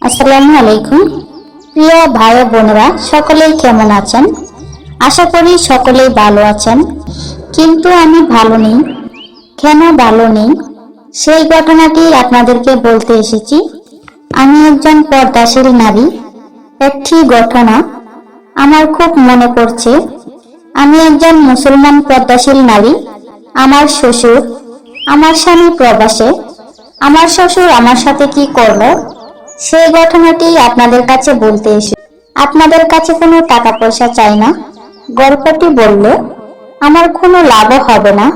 আসসালামু আলাইকুম। প্রিয় ভাই ও বোনেরা, সকলেই কেমন আছেন? আশা করি সকলেই ভালো আছেন। কিন্তু আমি ভালো নেই। কেন ভালো নেই সেই ঘটনাটি আপনাদেরকে বলতে এসেছি। আমি একজন পর্দাশীল নারী। একটি ঘটনা আমার খুব মনে পড়ছে। আমি একজন মুসলমান পর্দাশীল নারী। আমার শ্বশুর, আমার স্বামী প্রবাসে। আমার শ্বশুর আমার সাথে কি করলো সেই ঘটনাটি আপনাদের কাছে বলতে এসে। আপনাদের কাছে কোনো টাকা পয়সা চাই না। গল্পটি বললে আমার কোনো লাভও হবে না,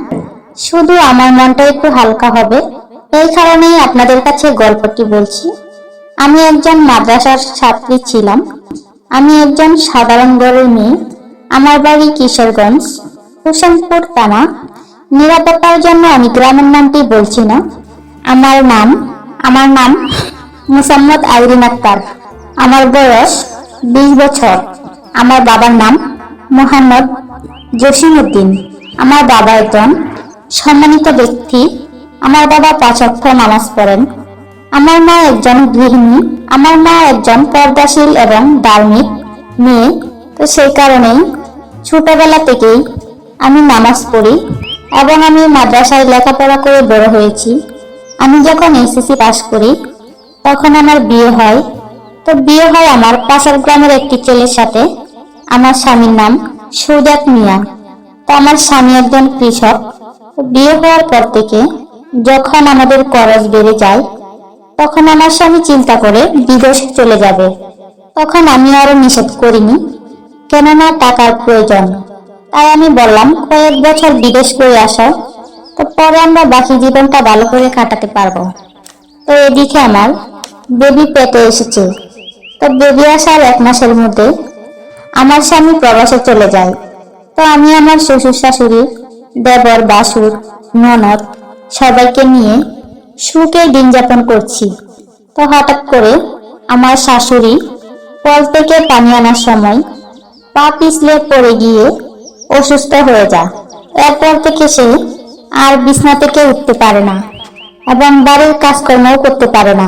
শুধু আমার মনটা একটু হালকা হবে। এই কারণেই আপনাদের কাছে গল্পটি বলছি। আমি একজন মাদ্রাসার ছাত্রী ছিলাম। আমি একজন সাধারণ ঘরের মেয়ে। আমার বাড়ি কিশোরগঞ্জ, হোসেনপুর থানা। নিরাপত্তার জন্য আমি গ্রামের নামটি বলছি না। আমার নাম মুসাম্মদ আইরিন আক্তার। আমার বয়স 20 বছর। আমার বাবার নাম মোহাম্মদ জসিমউদ্দিন। আমার বাবা একজন সম্মানিত ব্যক্তি। আমার বাবা 5 ওয়াক্ত নামাজ পড়েন। আমার মা একজন গৃহিণী। আমার মা একজন পর্দাশীল এবং ধার্মিক মেয়ে। তো সেই কারণেই ছোটবেলা থেকেই আমি নামাজ পড়ি এবং আমি মাদ্রাসায় লেখাপড়া করে বড় হয়েছি। আমি যখন এসএসসি পাস করি তখন আমার বিয়ে হয়। তো বিয়ে হয় আমার পাশের গ্রামের একটি ছেলের সাথে। আমার স্বামীর নাম সুজাত মিয়া। তো আমার স্বামী একজন কৃষক। তো বিয়ে হওয়ার পর থেকে যখন আমাদের খরচ বেড়ে যায় তখন আমার স্বামী চিন্তা করে বিদেশ চলে যাবে। তখন আমি আরো নিষেধ করিনি, কেননা টাকার প্রয়োজন। তাই আমি বললাম কয়েক বছর বিদেশ করে আসো, তো পরে আমরা বাকি জীবনটা ভালো করে কাটাতে পারবো। তো এদিকে আমার বেবি পেটে এসেছে। তো বেবি আসার 1 মাসের মধ্যে আমার স্বামী প্রবাসে চলে যায়। তো আমি আমার শ্বশুর শাশুড়ি, দেবর, বাসুর, ননদ সবাইকে নিয়ে সুখে দিন যাপন করছি। তো হঠাৎ করে আমার শাশুড়ি কল থেকে পানি আনার সময় পা পিছলে পড়ে গিয়ে অসুস্থ হয়ে যায়। এরপর থেকে সে আর বিছনা থেকে উঠতে পারে না এবং বাড়ির কাজকর্মও করতে পারে না।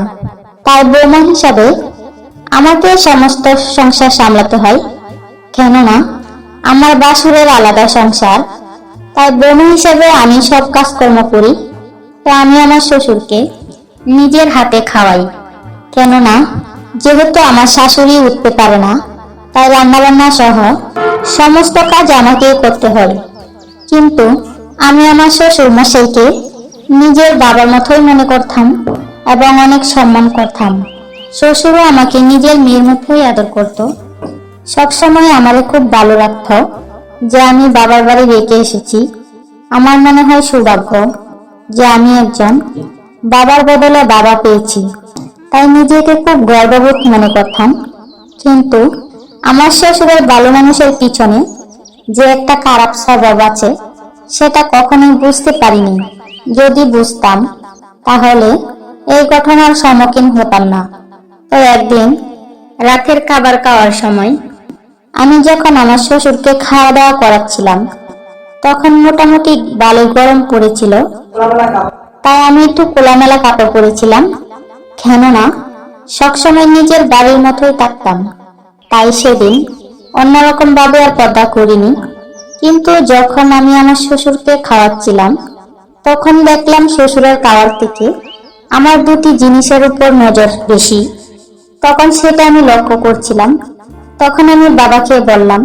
তাই বৌমা হিসাবে আমাকে সমস্ত সংসার সামলাতে হয়, কেননা আমার বাসুরের আলাদা সংসার। তাই বৌমা হিসাবে আমি সব কাজকর্ম করি। তো আমি আমার শ্বশুরকে নিজের হাতে খাওয়াই, কেননা যেহেতু আমার শাশুড়ি উঠতে পারে না, তাই রান্নাবান্না সহ সমস্ত কাজ আমাকেই করতে হয়। কিন্তু আমি আমার শ্বশুর মশাইকে নিজের বাবার মতোই মনে করতাম এবং অনেক সম্মান করতাম। শ্বশুরও আমাকে নিজের মেয়ের মতোই আদর করত। সবসময় আমারে খুব ভালো লাগতো যে আমি বাবার বাড়ি রেখে এসেছি। আমার মনে হয় সৌভাগ্য যে আমি একজন বাবার বদলে বাবা পেয়েছি। তাই নিজেকে খুব গর্ববোধ মনে করতাম। কিন্তু আমার শ্বশুরের ভালো মানুষের পিছনে যে একটা খারাপ স্বভাব আছে সেটা কখনোই বুঝতে পারিনি। যদি বুঝতাম তাহলে এই ঘটনার সম্মুখীন হতাম না। তো একদিন রাতের খাবার খাওয়ার সময় আমি যখন আমার শ্বশুরকে খাওয়া দাওয়া করাচ্ছিলাম তখন মোটামুটি ভালোই গরম পড়েছিল। তাই আমি একটু খোলামেলা কাপড় পরেছিলাম, কেননা সবসময় নিজের বাড়ির মতোই থাকতাম। তাই সেদিন অন্যরকম ভাবে আর পর্দা করিনি। কিন্তু যখন আমি আমার শ্বশুরকে খাওয়াচ্ছিলাম তখন দেখলাম শ্বশুরের খাওয়ার থেকে আমার 2টি জিনিসের উপর নজর বেশি। তখন সেটা আমি লক্ষ্য করছিলাম। তখন আমি বাবাকে বললাম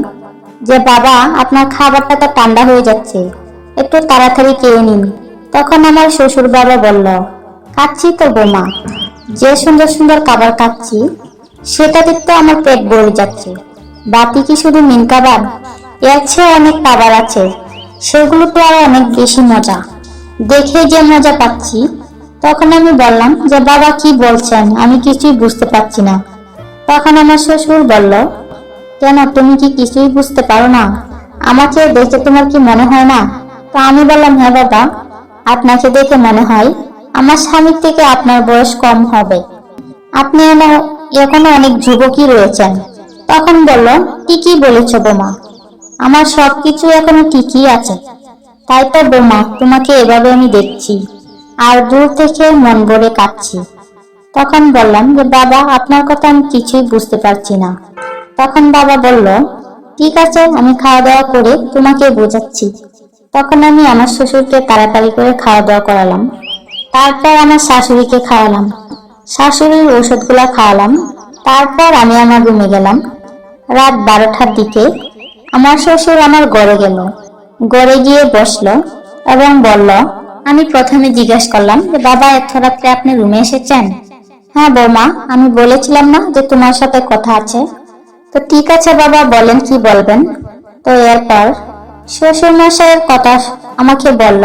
যে বাবা, আপনার খাবারটা তো ঠান্ডা হয়ে যাচ্ছে, একটু তাড়াতাড়ি খেয়ে নিন। তখন আমার শ্বশুর বাবা বলল, খাচ্ছি তো বৌমা, যে সুন্দর সুন্দর খাবার খাচ্ছি সেটাতে তো আমার পেট ভরে যাচ্ছে। বাকি কি শুধু মিন খাবার? এর চেয়ে অনেক খাবার আছে, সেগুলো তো আরো অনেক বেশি মজা, দেখে যে মজা পাচ্ছি। তখন আমি বললাম যে বাবা কি বলছেন, আমি কিছুই বুঝতে পারছি না। তখন আমার শ্বশুর বলল, কেন, তুমি কি কিছুই বুঝতে পারো না? আমাকে দেখে তোমার কি মনে হয় না? তো আমি বললাম, হ্যাঁ বাবা, আপনাকে দেখে মনে হয় আমার স্বামীর থেকে আপনার বয়স কম হবে। আপনি এখনো অনেক যুবকই রয়েছেন। তখন বলল, ঠিকই বলেছ বোমা, আমার সবকিছু এখনো ঠিকই আছে। তাই তো বোমা, তোমাকে এভাবে আমি দেখছি আর দূর থেকে মন ভরে কাঁদছি। তখন বললাম যে বাবা, আপনার কথা আমি কিছুই বুঝতে পারছি না। তখন বাবা বলল, ঠিক আছে, আমি খাওয়া দাওয়া করে তোমাকে বোঝাচ্ছি। তখন আমি আমার শ্বশুরকে তাড়াতাড়ি করে খাওয়া দাওয়া করালাম। তারপর আমার শাশুড়িকে খাওয়ালাম, শাশুড়ির ওষুধগুলা খাওয়ালাম। তারপর আমি আমার রুমে গেলাম। রাত 12টার দিকে আমার শ্বশুর আমার ঘরে গেল। ঘরে গিয়ে বসলো এবং বলল, আমি প্রথমে জিজ্ঞাসা করলাম যে বাবা, এত রাত্রে আপনি রুমে এসেছেন? হ্যাঁ বৌমা, আমি বলেছিলাম না যে তোমার সাথে কথা আছে? তো ঠিক আছে বাবা, বলেন কি বলবেন। তো এরপর শ্বশুর মশাইয়ের কথা আমাকে বলল।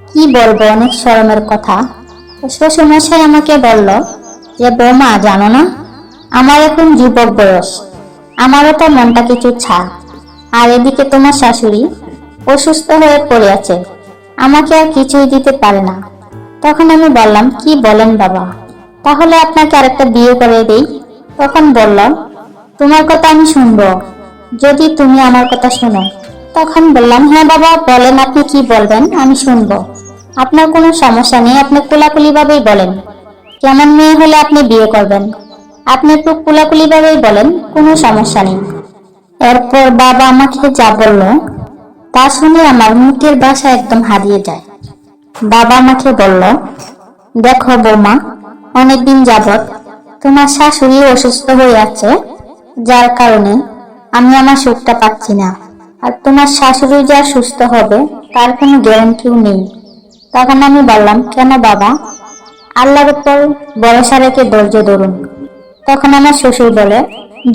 কি বলবো, অনেক শরমের কথা। তো শ্বশুর মশাই আমাকে বলল যে বৌমা, জানো না, আমার এখন যুবক বয়স, আমারও তো মনটা কিছু ছা, আর এদিকে তোমার শাশুড়ি অসুস্থ হয়ে পড়ে আছে, আমাকে আর কিছুই দিতে পারে না। তখন আমি বললাম, কি বলেন বাবা, তাহলে আপনাকে আরেকটা বিয়ে করে দেই। তখন বলল, তোমার কথা আমি শুনবো, যদি তুমি আমার কথা শোনো। তখন বললাম, হ্যাঁ বাবা, বলেন, আপনি কি বলবেন আমি শুনবো। আপনার কোনো সমস্যা নেই, আপনি কোলাকুলি ভাবেই বলেন কেমন মেয়ে হলে আপনি বিয়ে করবেন। আপনি একটু কোলাকুলি ভাবেই বলেন, কোনো সমস্যা নেই। এরপর বাবা আমাকে যা বলল তা শুনে আমার মুখের ভাষা একদম হারিয়ে যায়। বাবা আমাকে বলল, দেখো বৌমা, অনেকদিন যাবত তোমার শাশুড়ি অসুস্থ হয়ে আছে, যার কারণে আমি আমার সুখটা পাচ্ছি না। আর তোমার শাশুড়ি যা সুস্থ হবে তার কোনো গ্যারান্টিও নেই। তখন আমি বললাম, কেন বাবা, আল্লাহর উপর ভরসা রেখে ধৈর্য ধরুন। তখন আমার শ্বশুর বলে,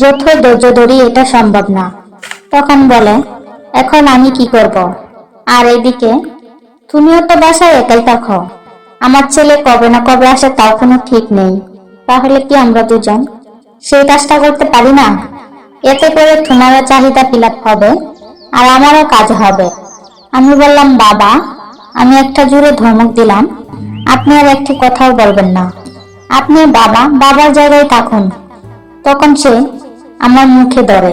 যত ধৈর্য ধরি এটা সম্ভব না। তখন বলে, এখন আমি কি করব? আর এদিকে তুমিও তো বাসায় একাই থাকো, আমার ছেলে কবে না কবে আসে তাও কোনো ঠিক নেই। তাহলে কি আমরা দুজন সেই কাজটা করতে পারি না? এতে করে তোমারও চাহিদা ফিল আপ হবে আর আমারও কাজ হবে। আমি বললাম, বাবা, আমি একটা জোরে ধমক দিলাম, আপনি আর একটি কথাও বলবেন না। আপনি বাবা বাবার জায়গায় থাকুন। তখন সে আমার মুখে ধরে,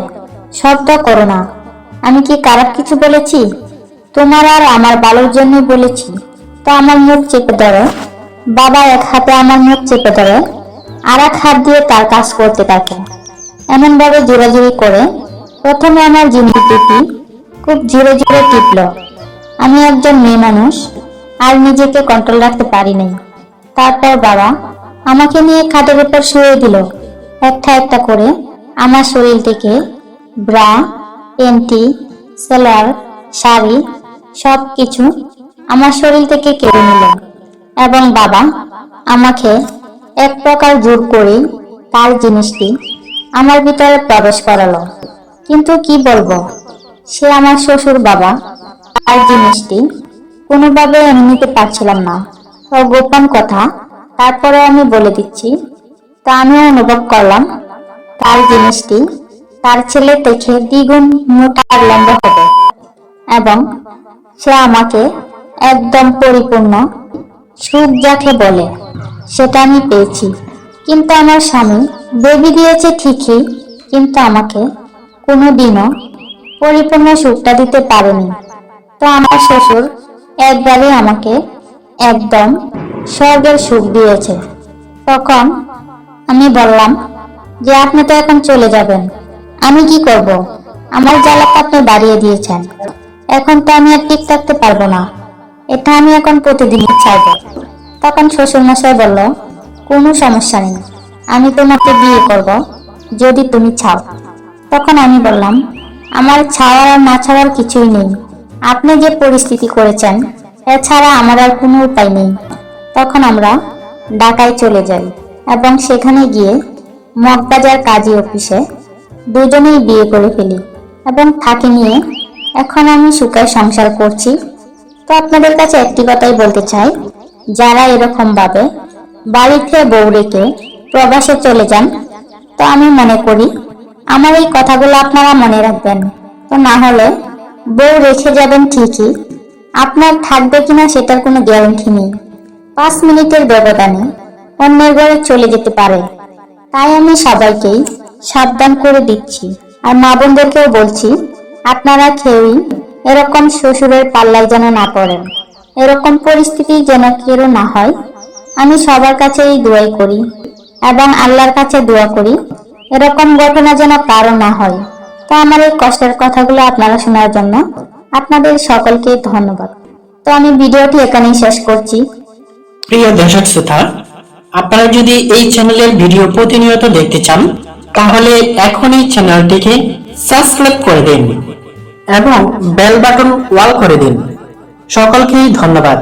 শব্দ করো না, আমি কি খারাপ কিছু বলেছি? তোমার আর আমার ভালোর জন্য বলেছি। তো আমার মুখ চেপে ধরে। বাবা এক হাতে আমার মুখ চেপে ধরে, আর এক হাত দিয়ে তার কাজ করতে থাকে। এমন ভাবে জোরাজুরি করে প্রথমে আমার জিনিস দুটি খুব জোরে জোরে টিপল। আমি একজন মেয়ে মানুষ, আর নিজেকে কন্ট্রোল রাখতে পারি নাই। তারপর বাবা আমাকে নিয়ে খাটের উপর শুয়ে দিল। একটা একটা করে আমার শরীর থেকে ব্রা, পেন্টি, সেলার, শাড়ি সবকিছু আমার শরীর থেকে কেড়ে নিল এবং বাবা আমাকে এক প্রকার জোর করে তার জিনিসটি আমার ভিতরে প্রবেশ করালো। কিন্তু কি বলবো, সে আমার শ্বশুর বাবা, তার জিনিসটি কোনোভাবে আমি নিতে পারছিলাম না। ও গোপন কথা, তারপরে আমি বলে দিচ্ছি। তা আমি অনুভব করলাম তার জিনিসটি তার ছেলে থেকে দ্বিগুণ মোটা আর লম্বা হবে এবং সে আমাকে একদম পরিপূর্ণ সুখ যাকে বলে সেটা আমি পেয়েছি। কিন্তু আমার স্বামী বেবি দিয়েছে ঠিকই, কিন্তু আমাকে কোনোদিনও পরিপূর্ণ সুখটা দিতে পারেনি। তো আমার শ্বশুর একবারে আমাকে একদম স্বর্গের সুখ দিয়েছে। তখন আমি বললাম যে আপনি তো এখন চলে যাবেন, আমি কি করব? আমার জ্বালাটা আপনি বাড়িয়ে দিয়েছেন, এখন তো আমি আর ঠিক থাকতে পারবো না, এটা আমি এখন প্রতিদিনই চাইব। তখন শ্বশুর মশাই বলল, কোনো সমস্যা নেই, আমি তোমাকে বিয়ে করব যদি তুমি চাও। তখন আমি বললাম, আমার ছাড়ার আর না ছাড়ার কিছুই নেই, আপনি যে পরিস্থিতি করেছেন এছাড়া আমার আর কোনো উপায় নেই। তখন আমরা ঢাকায় চলে যাই এবং সেখানে গিয়ে মগবাজার কাজী অফিসে দুজনেই বিয়ে করে ফেলি এবং থাকি নিয়ে এখন আমি সুখে সংসার করছি। তো আপনাদের কাছে একটি কথাই বলতে চাই, যারা এরকম ভাবে বাড়িতে বউ রেখে প্রবাসে চলে যান, তো আমি মনে করি আমার এই কথাগুলো আপনারা মনে রাখবেন। তো না হলে বউ রেখে যাবেন ঠিকই, আপনার থাকবে কিনা সেটার কোনো গ্যারান্টি নেই। 5 মিনিটের ব্যবধানে অন্যের ঘরে চলে যেতে পারে। তাই আমি সবাইকেই সাবধান করে দিচ্ছি, আর মা বোনদেরকেও বলছি, আপনারা কেউই এরকম শ্বশুরের পাল্লায় যেন না পড়েন, এরকম পরিস্থিতি যেন কেউ না হয়। আমি সবার কাছেই দোয়াই করি এবং আল্লাহর কাছে দোয়া করি এরকম ঘটনা যেন কারো না হয়। তো আমার এই কষ্টের কথাগুলো আপনারা শোনার জন্য আপনাদের সকলকে ধন্যবাদ। তো আমি ভিডিওটি এখানেই শেষ করছি। প্রিয় দর্শক শ্রোতা, আপনারা যদি এই চ্যানেলের ভিডিও প্রতিনিয়ত দেখতে চান তাহলে এখনই চ্যানেলটিকে সাবস্ক্রাইব করে দিন এবং বেল বাটন অল করে দিন। সকলকেই ধন্যবাদ।